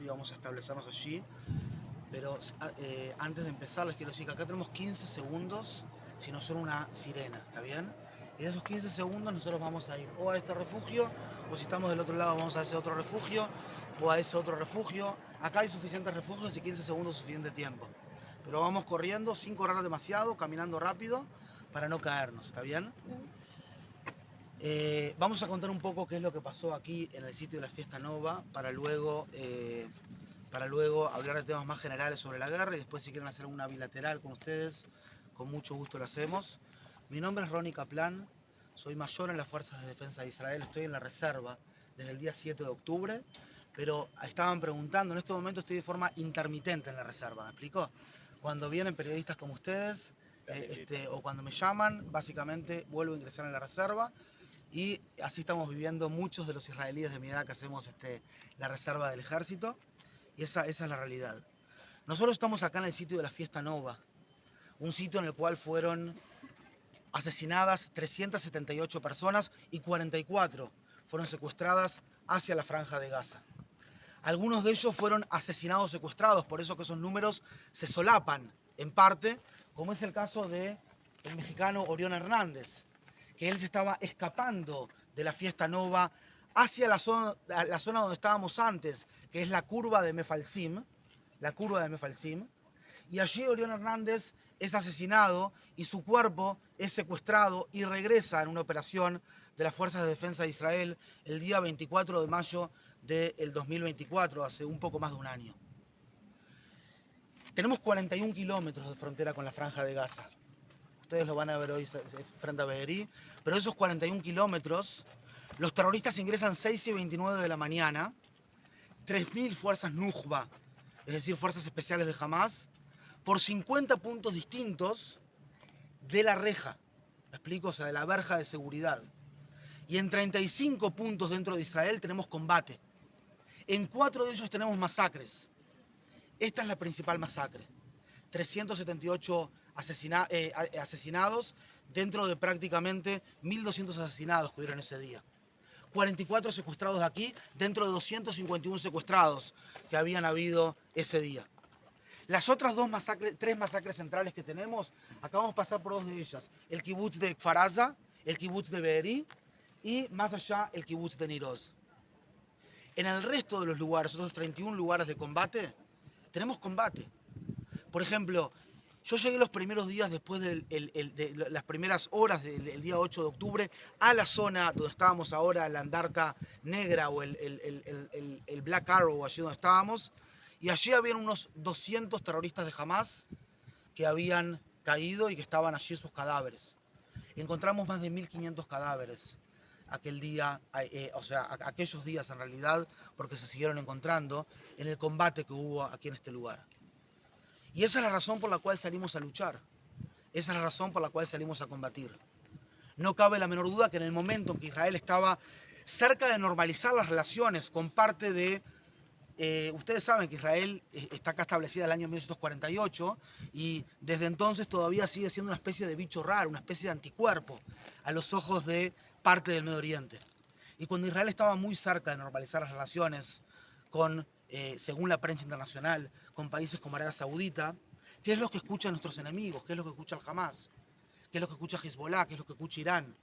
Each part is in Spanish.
y vamos a establecernos allí. Pero antes de empezar les quiero decir que acá tenemos 15 segundos si no suena una sirena, ¿está bien? Y de esos 15 segundos nosotros vamos a ir o a este refugio, o si estamos del otro lado vamos a ese otro refugio, o a ese otro refugio. Acá hay suficientes refugios y 15 segundos es suficiente tiempo. Pero vamos corriendo sin correr demasiado, caminando rápido para no caernos, ¿está bien? Vamos a contar un poco qué es lo que pasó aquí en el sitio de la Fiesta Nova para luego hablar de temas más generales sobre la guerra y después si quieren hacer una bilateral con ustedes, con mucho gusto lo hacemos. Mi nombre es Ronnie Kaplan, soy mayor en las Fuerzas de Defensa de Israel, estoy en la reserva desde el día 7 de octubre, pero estaban preguntando, en este momento estoy de forma intermitente en la reserva, ¿me explico? Cuando vienen periodistas como ustedes, o cuando me llaman, básicamente vuelvo a ingresar en la reserva y así estamos viviendo muchos de los israelíes de mi edad que hacemos la reserva del ejército. Y esa es la realidad. Nosotros estamos acá en el sitio de la Fiesta Nova, un sitio en el cual fueron asesinadas 378 personas y 44 fueron secuestradas hacia la Franja de Gaza. Algunos de ellos fueron asesinados secuestrados, por eso que esos números se solapan en parte, como es el caso del mexicano Orión Hernández, que él se estaba escapando de la Fiesta Nova hacia la zona donde estábamos antes, que es la curva de Mefalsim, y allí Orión Hernández es asesinado y su cuerpo es secuestrado y regresa en una operación de las Fuerzas de Defensa de Israel el día 24 de mayo del 2024, hace un poco más de un año. Tenemos 41 kilómetros de frontera con la Franja de Gaza. Ustedes lo van a ver hoy frente a Be'eri, pero esos 41 kilómetros, los terroristas ingresan 6:29 de la mañana, 3.000 fuerzas Nujba, es decir, fuerzas especiales de Hamas, por 50 puntos distintos de la reja, ¿me explico? O sea, de la verja de seguridad. Y en 35 puntos dentro de Israel tenemos combate. En 4 de ellos tenemos masacres. Esta es la principal masacre. 378 asesinados dentro de prácticamente 1.200 asesinados que hubieron ese día. 44 secuestrados aquí dentro de 251 secuestrados que habían habido ese día. Las otras tres masacres centrales que tenemos, acabamos de pasar por dos de ellas. El kibutz de Kfar Aza, el kibutz de Be'eri y más allá el kibutz de Niroz. En el resto de los lugares, esos 31 lugares de combate, tenemos combate. Por ejemplo, yo llegué los primeros días después de las primeras horas del día 8 de octubre a la zona donde estábamos ahora, la Andarta Negra o el Black Arrow, allí donde estábamos, y allí habían unos 200 terroristas de Hamas que habían caído y que estaban allí sus cadáveres. Encontramos más de 1.500 cadáveres aquel día, aquellos días en realidad, porque se siguieron encontrando en el combate que hubo aquí en este lugar. Y esa es la razón por la cual salimos a luchar. Esa es la razón por la cual salimos a combatir. No cabe la menor duda que en el momento en que Israel estaba cerca de normalizar las relaciones con parte de... ustedes saben que Israel está acá establecida en el año 1948 y desde entonces todavía sigue siendo una especie de bicho raro, una especie de anticuerpo a los ojos de parte del Medio Oriente. Y cuando Israel estaba muy cerca de normalizar las relaciones con, según la prensa internacional, con países como Arabia Saudita, ¿qué es lo que escuchan nuestros enemigos? ¿Qué es lo que escucha el Hamas? ¿Qué es lo que escucha Hezbollah? ¿Qué es lo que escucha Irán?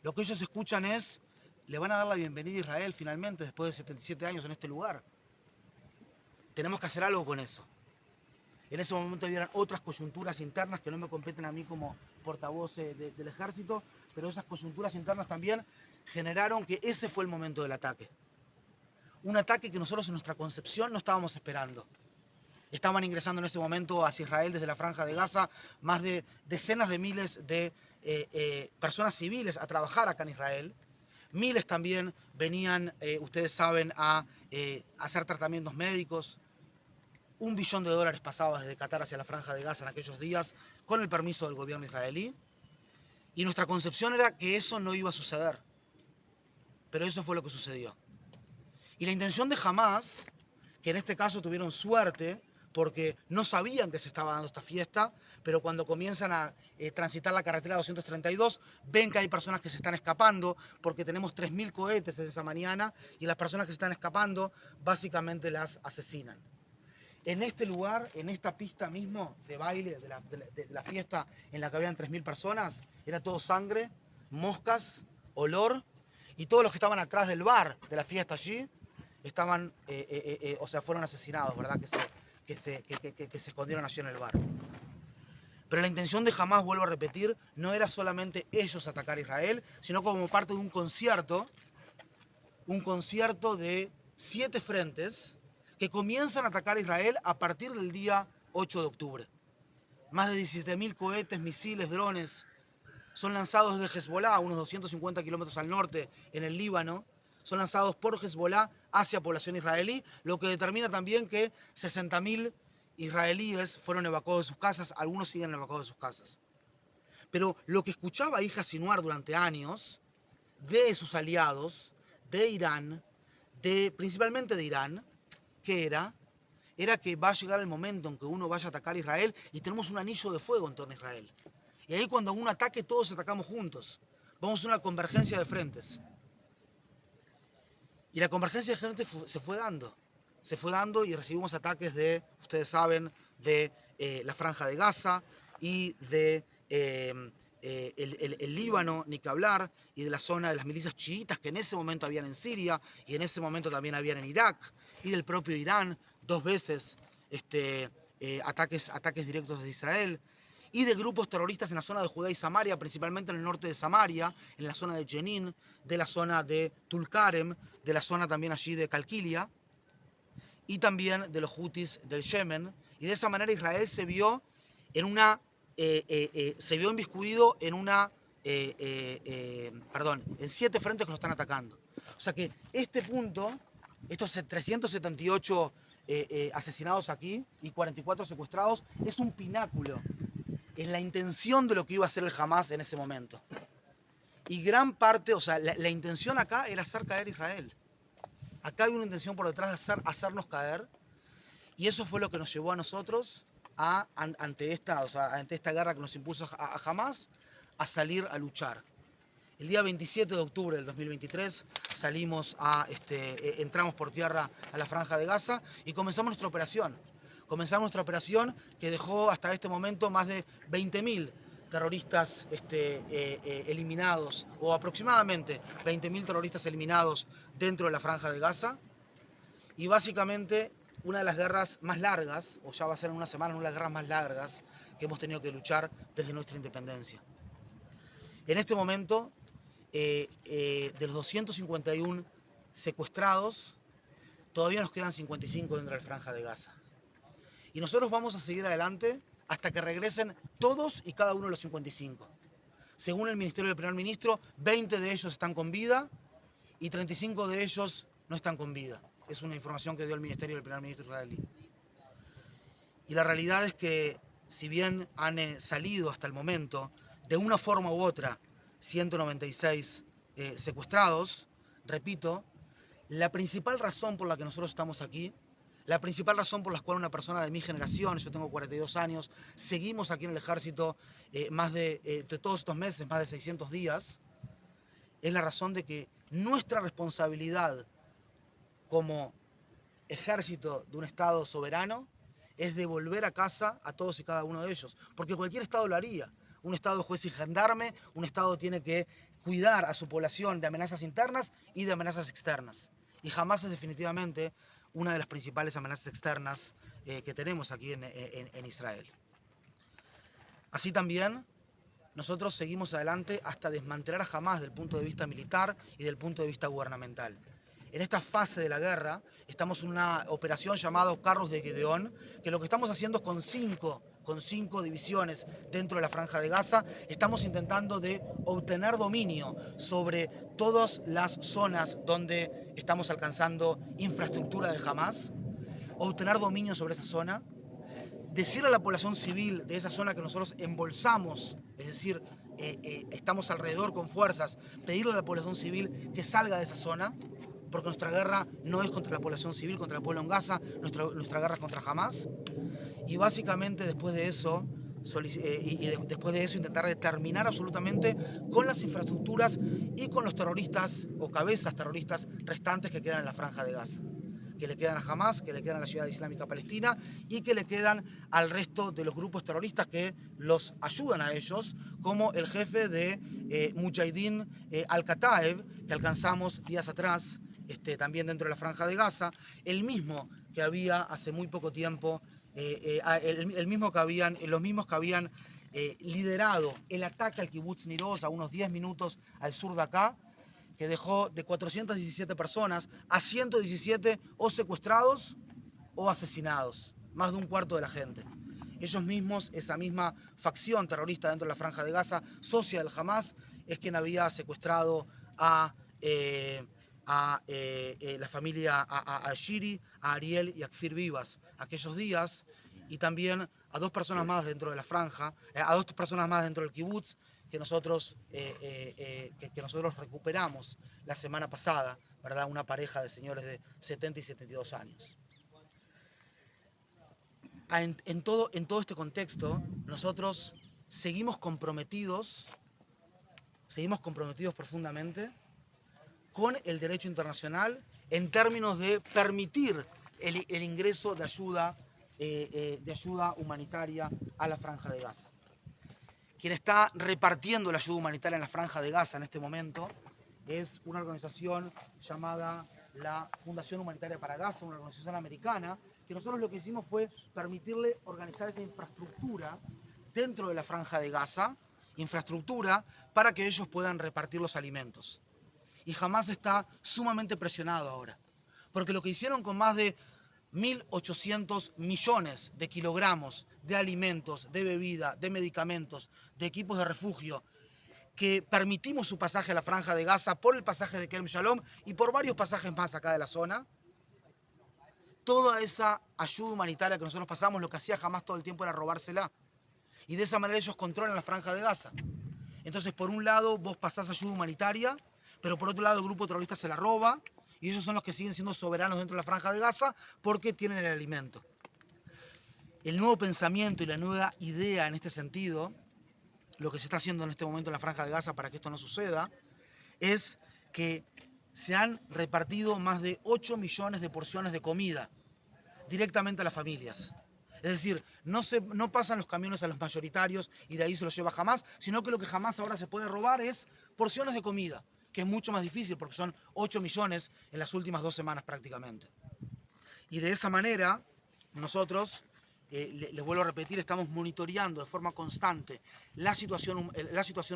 Lo que ellos escuchan es, le van a dar la bienvenida a Israel finalmente después de 77 años en este lugar. Tenemos que hacer algo con eso. En ese momento habían otras coyunturas internas que no me competen a mí como portavoz del ejército, pero esas coyunturas internas también generaron que ese fue el momento del ataque. Un ataque que nosotros en nuestra concepción no estábamos esperando. Estaban ingresando en ese momento hacia Israel desde la Franja de Gaza más de decenas de miles de personas civiles a trabajar acá en Israel. Miles también venían, ustedes saben, a hacer tratamientos médicos. $1 billón pasaba desde Qatar hacia la Franja de Gaza en aquellos días con el permiso del gobierno israelí. Y nuestra concepción era que eso no iba a suceder. Pero eso fue lo que sucedió. Y la intención de Hamas, que en este caso tuvieron suerte, porque no sabían que se estaba dando esta fiesta, pero cuando comienzan a transitar la carretera 232, ven que hay personas que se están escapando, porque tenemos 3.000 cohetes esa mañana, y las personas que se están escapando básicamente las asesinan. En este lugar, en esta pista mismo de baile, de la fiesta en la que habían 3.000 personas, era todo sangre, moscas, olor, y todos los que estaban atrás del bar de la fiesta allí, estaban, o sea, fueron asesinados, ¿verdad? Que se escondieron allí en el bar. Pero la intención de Hamás, vuelvo a repetir, no era solamente ellos atacar a Israel, sino como parte de un concierto de 7 frentes que comienzan a atacar a Israel a partir del día 8 de octubre. Más de 17.000 cohetes, misiles, drones son lanzados desde Hezbollah, a unos 250 kilómetros al norte, en el Líbano. Son lanzados por Hezbollah hacia población israelí, lo que determina también que 60.000 israelíes fueron evacuados de sus casas, algunos siguen evacuados de sus casas. Pero lo que escuchaba Yahya Sinwar durante años de sus aliados, de Irán, principalmente de Irán, que era que va a llegar el momento en que uno vaya a atacar a Israel y tenemos un anillo de fuego en torno a Israel. Y ahí cuando uno ataque, todos atacamos juntos. Vamos a una convergencia de frentes. Y la convergencia de frentes se fue dando. Se fue dando y recibimos ataques de, ustedes saben, de la Franja de Gaza y de el Líbano, ni que hablar, y de la zona de las milicias chiitas que en ese momento habían en Siria y en ese momento también habían en Irak, y del propio Irán, 2 veces ataques directos de Israel, y de grupos terroristas en la zona de Judea y Samaria, principalmente en el norte de Samaria, en la zona de Jenin, de la zona de Tulkarem, de la zona también allí de Calquilia, y también de los hutis del Yemen, y de esa manera Israel se vio en una se vio inmiscuido en en 7 frentes que lo están atacando. O sea que este punto, estos 378 asesinados aquí y 44 secuestrados, es un pináculo en la intención de lo que iba a hacer el Hamás en ese momento. Y gran parte, o sea, la intención acá era hacer caer a Israel. Acá hay una intención por detrás de hacernos caer, y eso fue lo que nos llevó a nosotros ante esta guerra que nos impuso a Hamás, a salir a luchar. El día 27 de octubre del 2023 entramos por tierra a la Franja de Gaza y comenzamos nuestra operación. Comenzamos nuestra operación que dejó hasta este momento más de 20.000 terroristas eliminados, o aproximadamente 20.000 terroristas eliminados dentro de la Franja de Gaza. Y básicamente una de las guerras más largas, o ya va a ser en una semana, una de las guerras más largas que hemos tenido que luchar desde nuestra independencia. En este momento, de los 251 secuestrados, todavía nos quedan 55 dentro de la Franja de Gaza. Y nosotros vamos a seguir adelante hasta que regresen todos y cada uno de los 55. Según el Ministerio del Primer Ministro, 20 de ellos están con vida y 35 de ellos no están con vida. Es una información que dio el Ministerio del Primer Ministro israelí. Y la realidad es que, si bien han salido hasta el momento, de una forma u otra, 196 secuestrados, repito, la principal razón por la que nosotros estamos aquí, la principal razón por la cual una persona de mi generación, yo tengo 42 años, seguimos aquí en el ejército de todos estos meses, más de 600 días, es la razón de que nuestra responsabilidad como ejército de un Estado soberano es devolver a casa a todos y cada uno de ellos, porque cualquier Estado lo haría. Un Estado juez y gendarme, un Estado tiene que cuidar a su población de amenazas internas y de amenazas externas. Y Hamás es definitivamente una de las principales amenazas externas que tenemos aquí en Israel. Así también, nosotros seguimos adelante hasta desmantelar a Hamás desde el punto de vista militar y desde el punto de vista gubernamental. En esta fase de la guerra estamos en una operación llamada Carros de Gedeón, que lo que estamos haciendo es con cinco divisiones dentro de la Franja de Gaza, estamos intentando de obtener dominio sobre todas las zonas donde estamos alcanzando infraestructura de Hamás, obtener dominio sobre esa zona, decirle a la población civil de esa zona que nosotros embolsamos, es decir, estamos alrededor con fuerzas, pedirle a la población civil que salga de esa zona, porque nuestra guerra no es contra la población civil, contra el pueblo en Gaza, nuestra guerra es contra Hamas. Y básicamente después de eso, después de eso intentar determinar absolutamente con las infraestructuras y con los terroristas o cabezas terroristas restantes que quedan en la franja de Gaza, que le quedan a Hamas, que le quedan a la Ciudad Islámica Palestina y que le quedan al resto de los grupos terroristas que los ayudan a ellos, como el jefe de Mujahideen Al-Kataeb, que alcanzamos días atrás, también dentro de la franja de Gaza, el mismo que había hace muy poco tiempo, los mismos que habían liderado el ataque al kibutz Nir Oz a unos 10 minutos al sur de acá, que dejó de 417 personas a 117 o secuestrados o asesinados, más de un cuarto de la gente. Ellos mismos, esa misma facción terrorista dentro de la franja de Gaza, socia del Hamas, es quien había secuestrado a la familia, a Shiri, a Ariel y a Kfir Vivas aquellos días, y también a 2 personas más dentro de la franja, a 2 personas más dentro del kibutz, que nosotros recuperamos la semana pasada, ¿verdad? Una pareja de señores de 70 y 72 años. En todo este contexto, nosotros seguimos comprometidos profundamente con el derecho internacional en términos de permitir el ingreso de ayuda humanitaria a la Franja de Gaza. Quien está repartiendo la ayuda humanitaria en la Franja de Gaza en este momento es una organización llamada la Fundación Humanitaria para Gaza, una organización americana, que nosotros lo que hicimos fue permitirle organizar esa infraestructura dentro de la Franja de Gaza, infraestructura para que ellos puedan repartir los alimentos. Y Hamas está sumamente presionado ahora, porque lo que hicieron con más de 1.800 millones de kilogramos de alimentos, de bebida, de medicamentos, de equipos de refugio, que permitimos su pasaje a la Franja de Gaza por el pasaje de Kerem Shalom y por varios pasajes más acá de la zona, toda esa ayuda humanitaria que nosotros pasamos, lo que hacía Hamas todo el tiempo era robársela. Y de esa manera ellos controlan la Franja de Gaza. Entonces, por un lado, vos pasás ayuda humanitaria, pero por otro lado el grupo terrorista se la roba, y ellos son los que siguen siendo soberanos dentro de la Franja de Gaza porque tienen el alimento. El nuevo pensamiento y la nueva idea en este sentido, lo que se está haciendo en este momento en la Franja de Gaza para que esto no suceda, es que se han repartido más de 8 millones de porciones de comida directamente a las familias. Es decir, no pasan los camiones a los mayoritarios y de ahí se los lleva Hamas, sino que lo que Hamas ahora se puede robar es porciones de comida, que es mucho más difícil porque son 8 millones en las últimas 2 semanas prácticamente. Y de esa manera, nosotros, les vuelvo a repetir, estamos monitoreando de forma constante la situación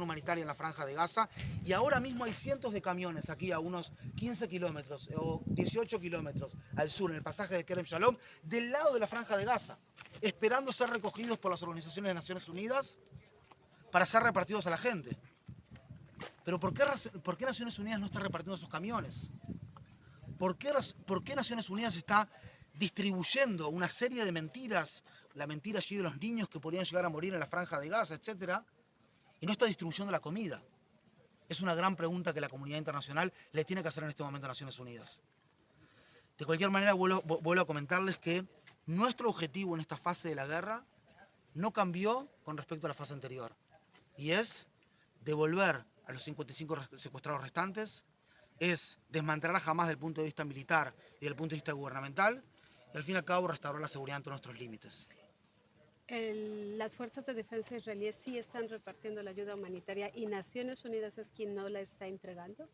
humanitaria en la Franja de Gaza, y ahora mismo hay cientos de camiones aquí a unos 15 kilómetros o 18 kilómetros al sur, en el pasaje de Kerem Shalom, del lado de la Franja de Gaza, esperando ser recogidos por las organizaciones de Naciones Unidas para ser repartidos a la gente. Pero ¿por qué Naciones Unidas no está repartiendo esos camiones? ¿Por qué Naciones Unidas está distribuyendo una serie de mentiras, la mentira allí de los niños que podrían llegar a morir en la Franja de Gaza, etcétera, y no está distribuyendo la comida? Es una gran pregunta que la comunidad internacional le tiene que hacer en este momento a Naciones Unidas. De cualquier manera, vuelvo a comentarles que nuestro objetivo en esta fase de la guerra no cambió con respecto a la fase anterior, y es devolver a los 55 secuestrados restantes, es desmantelar a Hamas desde el punto de vista militar y desde el punto de vista gubernamental, y al fin y al cabo restaurar la seguridad entre nuestros límites. Las fuerzas de defensa israelíes sí están repartiendo la ayuda humanitaria y Naciones Unidas es quien no la está entregando.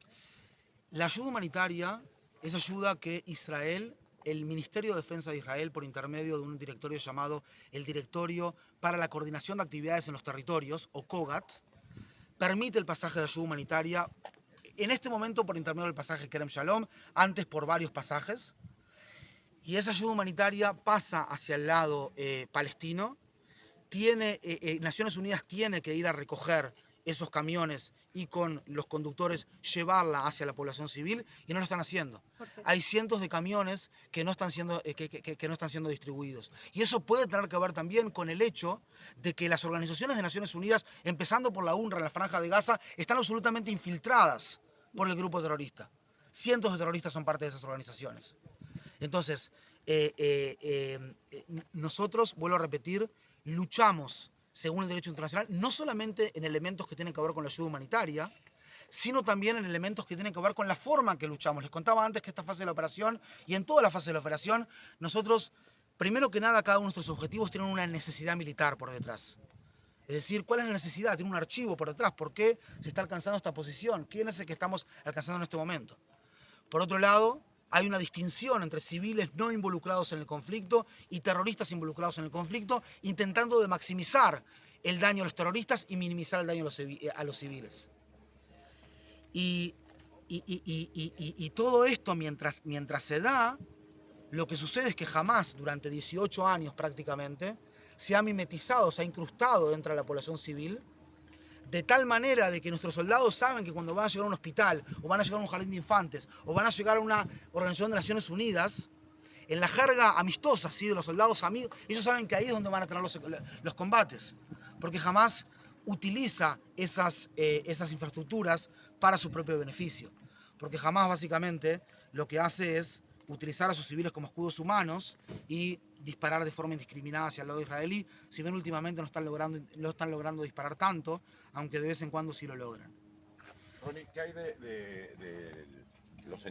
La ayuda humanitaria es ayuda que Israel, el Ministerio de Defensa de Israel, por intermedio de un directorio llamado el Directorio para la Coordinación de Actividades en los Territorios, o COGAT, permite el pasaje de ayuda humanitaria, en este momento por intermedio del pasaje Kerem Shalom, antes por varios pasajes, y esa ayuda humanitaria pasa hacia el lado palestino. Naciones Unidas tiene que ir a recoger esos camiones y con los conductores llevarla hacia la población civil, y no lo están haciendo. Hay cientos de camiones que no están siendo distribuidos. Y eso puede tener que ver también con el hecho de que las organizaciones de Naciones Unidas, empezando por la UNRWA en la Franja de Gaza, están absolutamente infiltradas por el grupo terrorista. cientos de terroristas son parte de esas organizaciones. Entonces, nosotros, vuelvo a repetir, luchamos según el derecho internacional, no solamente en elementos que tienen que ver con la ayuda humanitaria, sino también en elementos que tienen que ver con la forma en que luchamos. Les contaba antes que esta fase de la operación, y en toda la fase de la operación, nosotros, primero que nada, cada uno de nuestros objetivos tienen una necesidad militar por detrás. Es decir, ¿cuál es la necesidad? Tiene un archivo por detrás. ¿Por qué se está alcanzando esta posición? ¿Quién es el que estamos alcanzando en este momento? Por otro lado, hay una distinción entre civiles no involucrados en el conflicto y terroristas involucrados en el conflicto, intentando de maximizar el daño a los terroristas y minimizar el daño a los civiles. Y todo esto, mientras se da, lo que sucede es que jamás, durante 18 años prácticamente, se ha mimetizado, se ha incrustado dentro de la población civil, de tal manera de que nuestros soldados saben que cuando van a llegar a un hospital, o van a llegar a un jardín de infantes, o van a llegar a una organización de Naciones Unidas, en la jerga amistosa, ¿sí?, de los soldados amigos, ellos saben que ahí es donde van a tener los combates, porque jamás utiliza esas infraestructuras para su propio beneficio, porque jamás básicamente lo que hace es utilizar a sus civiles como escudos humanos y disparar de forma indiscriminada hacia el lado israelí, si bien últimamente no están logrando disparar tanto, aunque de vez en cuando sí lo logran. Ronnie, ¿qué hay de los